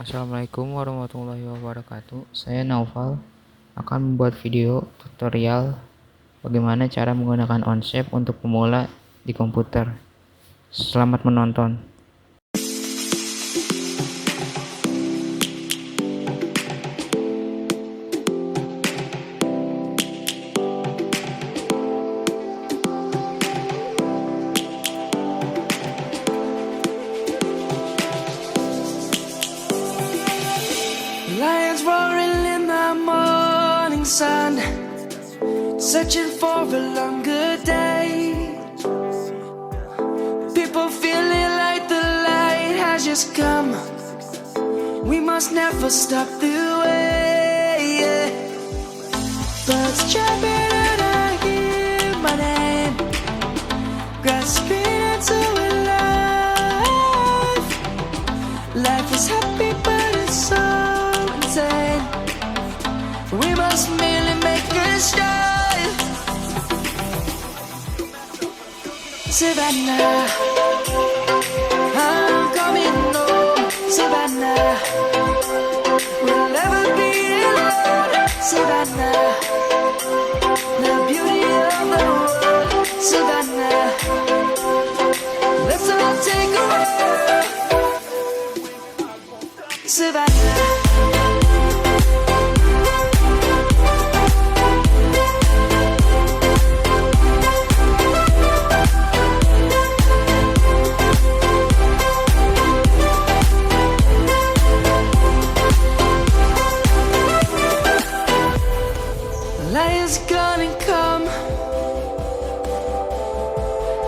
Assalamualaikum warahmatullahi wabarakatuh. Saya Naufal akan membuat video tutorial bagaimana cara menggunakan onshape untuk pemula di komputer. Selamat menonton. Lions roaring in the morning sun, searching for a longer day. People feeling like the light has just come. We must never stop the way. Birds chirping and I hear my name, grasping into a life. Life is happy but it's so insane. We must merely make a start. Savannah, I'm coming home. Savannah, we'll never be alone. Savannah, the beauty of the world. Savannah, let's all take a walk. Savannah. Lion's gonna come.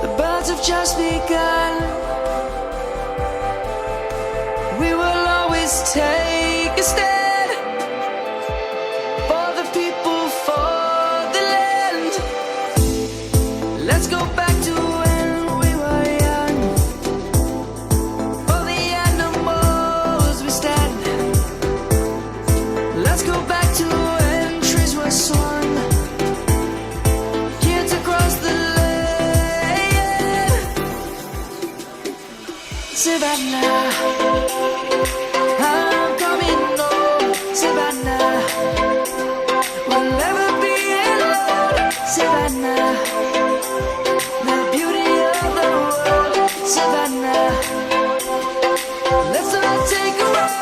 The birds have just begun. We will always take a stand for the people, for the land. Let's go back to when we were young. For the animals we stand. Let's go back to when trees were swung. Kids across the land. Savannah, I'm coming home. Savannah, we'll never be alone. Savannah, the beauty of the world. Savannah, let's all take a walk.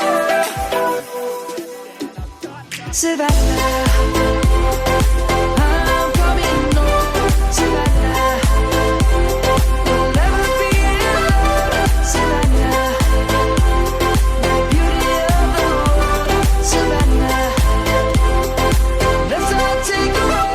Savannah, I'm coming home. Savannah, we'll never be alone. Savannah, the beauty of the world. Savannah, let's all take a walk.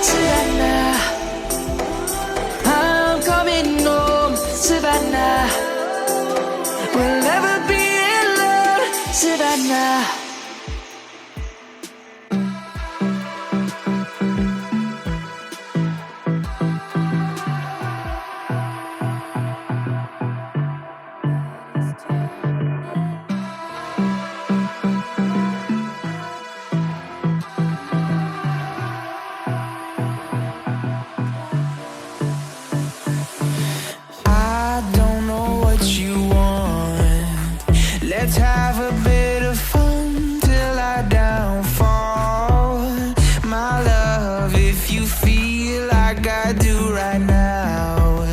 Savannah, I'm coming home. Savannah, we'll never be alone. Savannah. I don't know what you want. Let's have a bit of fun till I downfall. My love, if you feel like I do right now,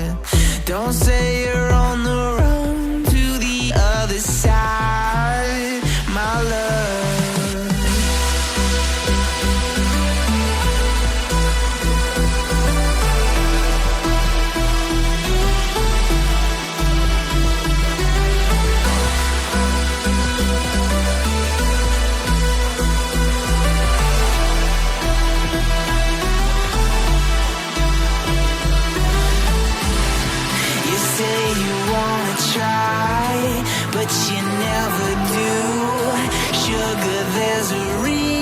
don't say you're on the run to the other side. My love, you say you wanna try, but you never do. Sugar, there's a reason